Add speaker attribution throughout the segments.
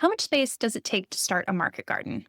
Speaker 1: How much space does it take to start a market garden?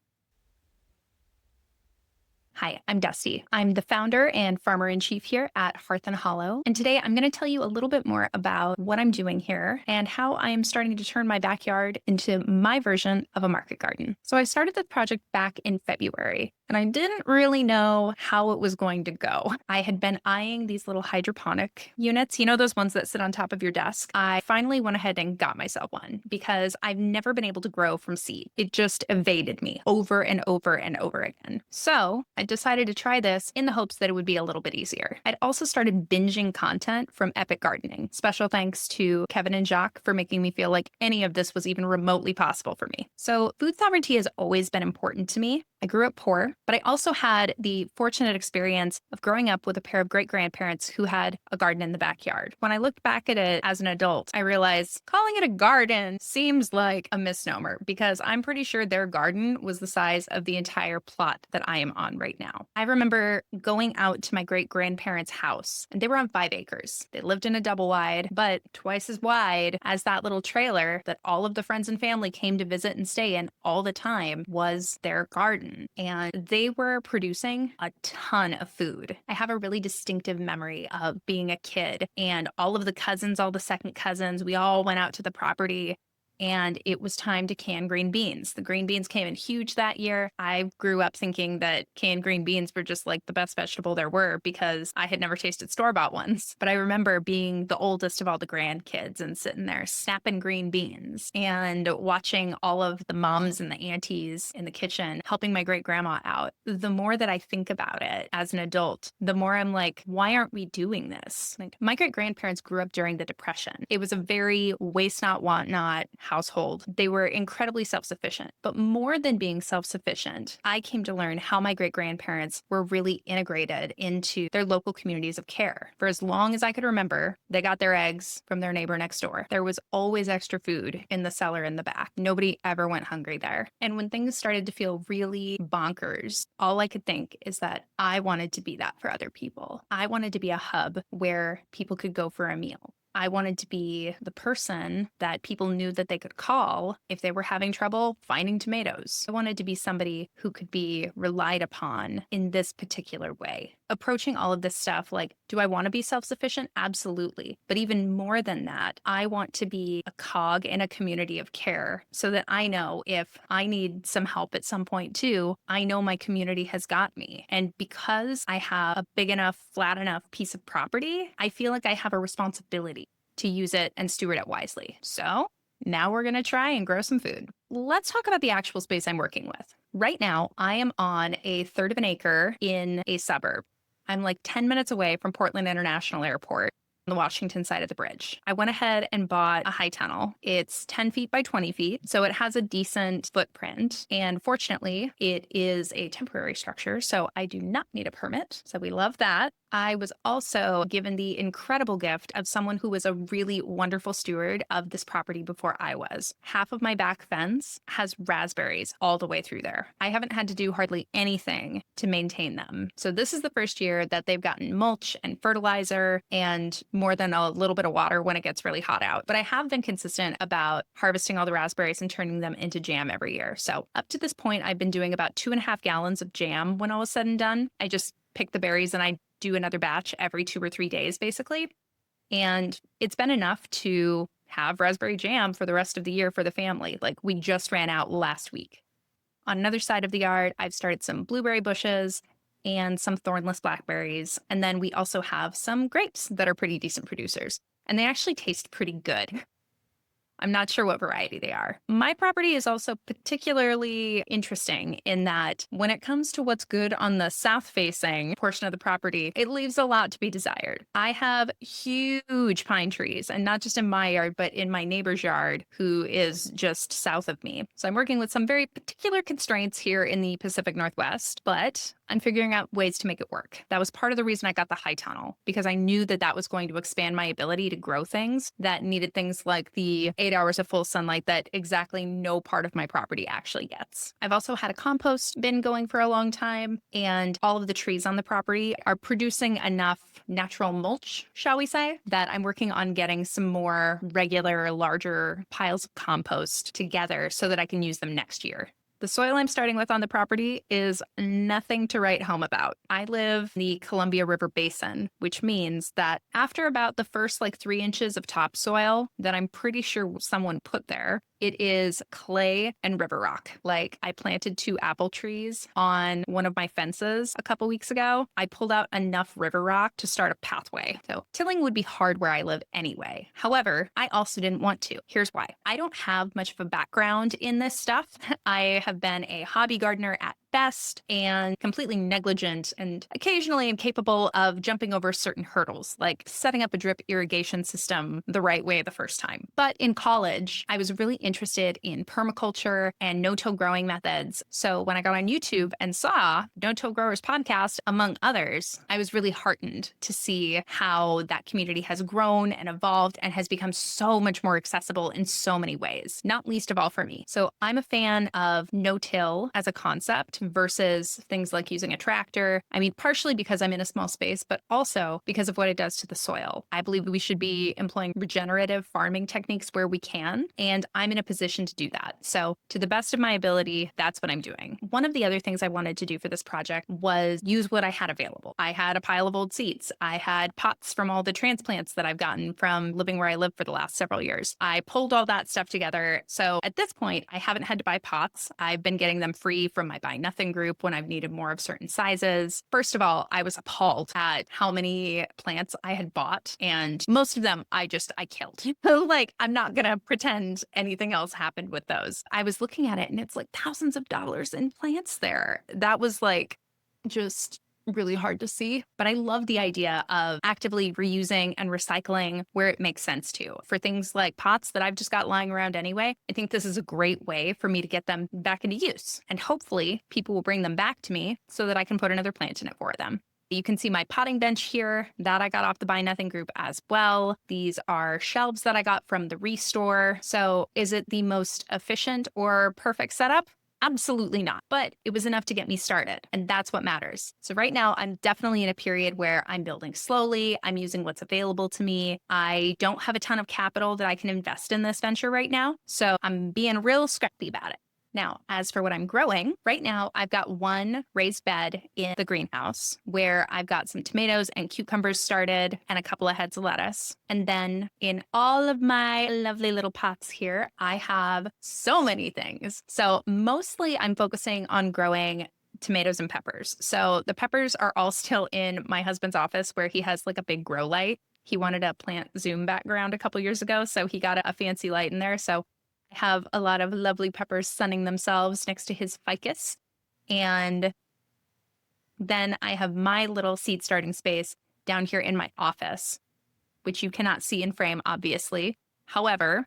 Speaker 1: Hi, I'm Dusty. I'm the founder and farmer in chief here at Hearth Hollow. And today I'm going to tell you a little bit more about what I'm doing here and how I am starting to turn my backyard into my version of a market garden. So I started this project back in February. And I didn't really know how it was going to go. I had been eyeing these little hydroponic units, those ones that sit on top of your desk. I finally went ahead and got myself one because I've never been able to grow from seed. It just evaded me over and over and over again. So I decided to try this in the hopes that it would be a little bit easier. I'd also started binging content from Epic Gardening. Special thanks to Kevin and Jacques for making me feel like any of this was even remotely possible for me. So food sovereignty has always been important to me. I grew up poor, but I also had the fortunate experience of growing up with a pair of great-grandparents who had a garden in the backyard. When I looked back at it as an adult, I realized calling it a garden seems like a misnomer because I'm pretty sure their garden was the size of the entire plot that I am on right now. I remember going out to my great-grandparents' house, and they were on 5 acres. They lived in a double wide, but twice as wide as that little trailer that all of the friends and family came to visit and stay in all the time was their garden. And they were producing a ton of food. I have a really distinctive memory of being a kid and all of the cousins, all the second cousins, we all went out to the property. And it was time to can green beans. The green beans came in huge that year. I grew up thinking that canned green beans were just like the best vegetable there were because I had never tasted store-bought ones. But I remember being the oldest of all the grandkids and sitting there snapping green beans and watching all of the moms and the aunties in the kitchen helping my great-grandma out. The more that I think about it as an adult, the more I'm like, why aren't we doing this? Like, my great-grandparents grew up during the Depression. It was a very waste not, want not household. They were incredibly self-sufficient. But more than being self-sufficient, I came to learn how my great-grandparents were really integrated into their local communities of care. For as long as I could remember, they got their eggs from their neighbor next door. There was always extra food in the cellar in the back. Nobody ever went hungry there. And when things started to feel really bonkers, all I could think is that I wanted to be that for other people. I wanted to be a hub where people could go for a meal. I wanted to be the person that people knew that they could call if they were having trouble finding tomatoes. I wanted to be somebody who could be relied upon in this particular way. Approaching all of this stuff like, do I want to be self-sufficient? Absolutely. But even more than that, I want to be a cog in a community of care so that I know if I need some help at some point too, I know my community has got me. And because I have a big enough, flat enough piece of property, I feel like I have a responsibility to use it and steward it wisely. So now we're going to try and grow some food. Let's talk about the actual space I'm working with. Right now, I am on a third of an acre in a suburb. I'm like 10 minutes away from Portland International Airport on the Washington side of the bridge. I went ahead and bought a high tunnel. It's 10 feet by 20 feet, so it has a decent footprint. And fortunately, it is a temporary structure, so I do not need a permit. So we love that. I was also given the incredible gift of someone who was a really wonderful steward of this property before I was. Half of my back fence has raspberries all the way through there. I haven't had to do hardly anything to maintain them. So this is the first year that they've gotten mulch and fertilizer and more than a little bit of water when it gets really hot out. But I have been consistent about harvesting all the raspberries and turning them into jam every year. So up to this point, I've been doing about 2.5 gallons of jam when all is said and done. I just pick the berries and I do another batch every 2 or 3 days, basically. And it's been enough to have raspberry jam for the rest of the year for the family. Like, we just ran out last week. On another side of the yard, I've started some blueberry bushes and some thornless blackberries. And then we also have some grapes that are pretty decent producers. And they actually taste pretty good. I'm not sure what variety they are. My property is also particularly interesting in that when it comes to what's good on the south-facing portion of the property, it leaves a lot to be desired. I have huge pine trees, and not just in my yard, but in my neighbor's yard, who is just south of me. So I'm working with some very particular constraints here in the Pacific Northwest, but I'm figuring out ways to make it work. That was part of the reason I got the high tunnel, because I knew that that was going to expand my ability to grow things that needed things like the 8 hours of full sunlight that exactly no part of my property actually gets. I've also had a compost bin going for a long time, and all of the trees on the property are producing enough natural mulch, shall we say, that I'm working on getting some more regular, larger piles of compost together so that I can use them next year. The soil I'm starting with on the property is nothing to write home about. I live in the Columbia River Basin, which means that after about the first 3 inches of topsoil that I'm pretty sure someone put there, it is clay and river rock. I planted 2 apple trees on one of my fences a couple weeks ago. I pulled out enough river rock to start a pathway. So tilling would be hard where I live anyway. However, I also didn't want to. Here's why. I don't have much of a background in this stuff. I have been a hobby gardener at best and completely negligent and occasionally incapable of jumping over certain hurdles, like setting up a drip irrigation system the right way the first time. But in college, I was really interested in permaculture and no-till growing methods. So when I got on YouTube and saw No-Till Growers podcast, among others, I was really heartened to see how that community has grown and evolved and has become so much more accessible in so many ways, not least of all for me. So I'm a fan of no-till as a concept versus things like using a tractor. I mean, partially because I'm in a small space, but also because of what it does to the soil. I believe we should be employing regenerative farming techniques where we can, and I'm in a position to do that. So to the best of my ability, that's what I'm doing. One of the other things I wanted to do for this project was use what I had available. I had a pile of old seeds. I had pots from all the transplants that I've gotten from living where I live for the last several years. I pulled all that stuff together. So at this point, I haven't had to buy pots. I've been getting them free from my Buy Nothing group when I've needed more of certain sizes. First of all, I was appalled at how many plants I had bought, and most of them I killed. I'm not gonna pretend anything else happened with those. I was looking at it and it's thousands of dollars in plants there. That was just really hard to see, but I love the idea of actively reusing and recycling where it makes sense to. For things like pots that I've just got lying around anyway, I think this is a great way for me to get them back into use. And hopefully people will bring them back to me so that I can put another plant in it for them. You can see my potting bench here that I got off the Buy Nothing group as well. These are shelves that I got from the Restore. So is it the most efficient or perfect setup? Absolutely not, but it was enough to get me started, and that's what matters. So right now, I'm definitely in a period where I'm building slowly. I'm using what's available to me. I don't have a ton of capital that I can invest in this venture right now, so I'm being real scrappy about it. Now, as for what I'm growing, right now I've got one raised bed in the greenhouse where I've got some tomatoes and cucumbers started and a couple of heads of lettuce. And then in all of my lovely little pots here, I have so many things. So mostly I'm focusing on growing tomatoes and peppers. So the peppers are all still in my husband's office where he has a big grow light. He wanted a plant Zoom background a couple years ago, so he got a fancy light in there. So have a lot of lovely peppers sunning themselves next to his ficus. And then I have my little seed starting space down here in my office, which you cannot see in frame, obviously. However,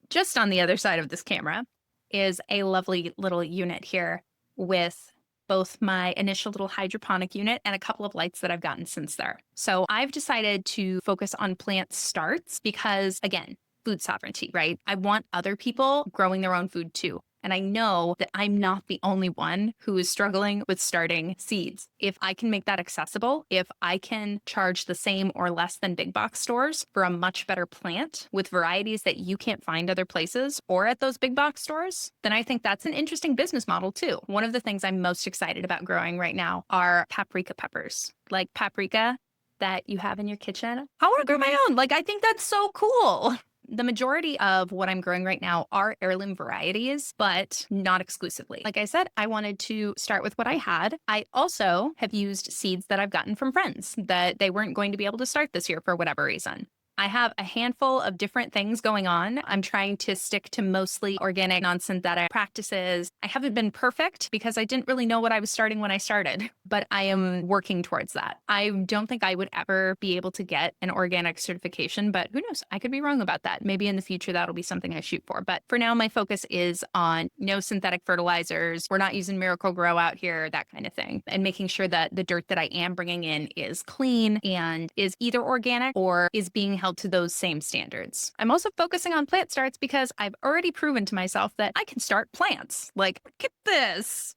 Speaker 1: just on the other side of this camera is a lovely little unit here with both my initial little hydroponic unit and a couple of lights that I've gotten since there. So I've decided to focus on plant starts because, again, food sovereignty, right? I want other people growing their own food too. And I know that I'm not the only one who is struggling with starting seeds. If I can make that accessible, if I can charge the same or less than big box stores for a much better plant with varieties that you can't find other places or at those big box stores, then I think that's an interesting business model too. One of the things I'm most excited about growing right now are paprika peppers, like paprika that you have in your kitchen. I want to grow my own. I think that's so cool. The majority of what I'm growing right now are heirloom varieties, but not exclusively. Like I said, I wanted to start with what I had. I also have used seeds that I've gotten from friends that they weren't going to be able to start this year for whatever reason. I have a handful of different things going on. I'm trying to stick to mostly organic, non-synthetic practices. I haven't been perfect because I didn't really know what I was starting when I started, but I am working towards that. I don't think I would ever be able to get an organic certification, but who knows? I could be wrong about that. Maybe in the future, that'll be something I shoot for. But for now, my focus is on no synthetic fertilizers. We're not using Miracle Grow out here, that kind of thing. And making sure that the dirt that I am bringing in is clean and is either organic or is being held to those same standards. I'm also focusing on plant starts because I've already proven to myself that I can start plants. Like, look at this.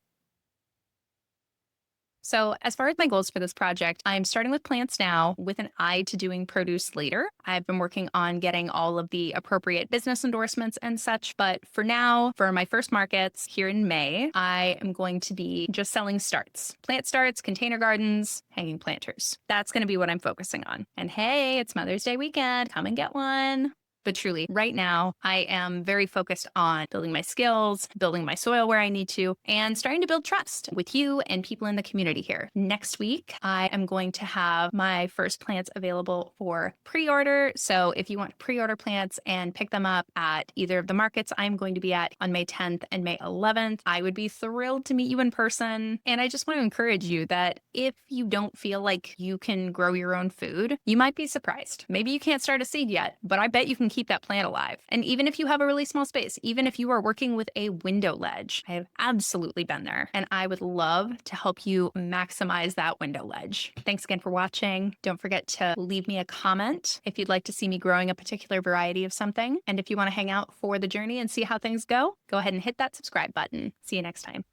Speaker 1: So, as far as my goals for this project, I'm starting with plants now with an eye to doing produce later. I've been working on getting all of the appropriate business endorsements and such. But for now, for my first markets here in May, I am going to be just selling starts, plant starts, container gardens, hanging planters. That's going to be what I'm focusing on. And hey, it's Mother's Day weekend. Come and get one. But truly, right now, I am very focused on building my skills, building my soil where I need to, and starting to build trust with you and people in the community here. Next week, I am going to have my first plants available for pre-order. So if you want to pre-order plants and pick them up at either of the markets I'm going to be at on May 10th and May 11th, I would be thrilled to meet you in person. And I just want to encourage you that if you don't feel like you can grow your own food, you might be surprised. Maybe you can't start a seed yet, but I bet you can keep that plant alive. And even if you have a really small space, even if you are working with a window ledge, I have absolutely been there. And I would love to help you maximize that window ledge. Thanks again for watching. Don't forget to leave me a comment if you'd like to see me growing a particular variety of something. And if you want to hang out for the journey and see how things go ahead and hit that subscribe button. See you next time.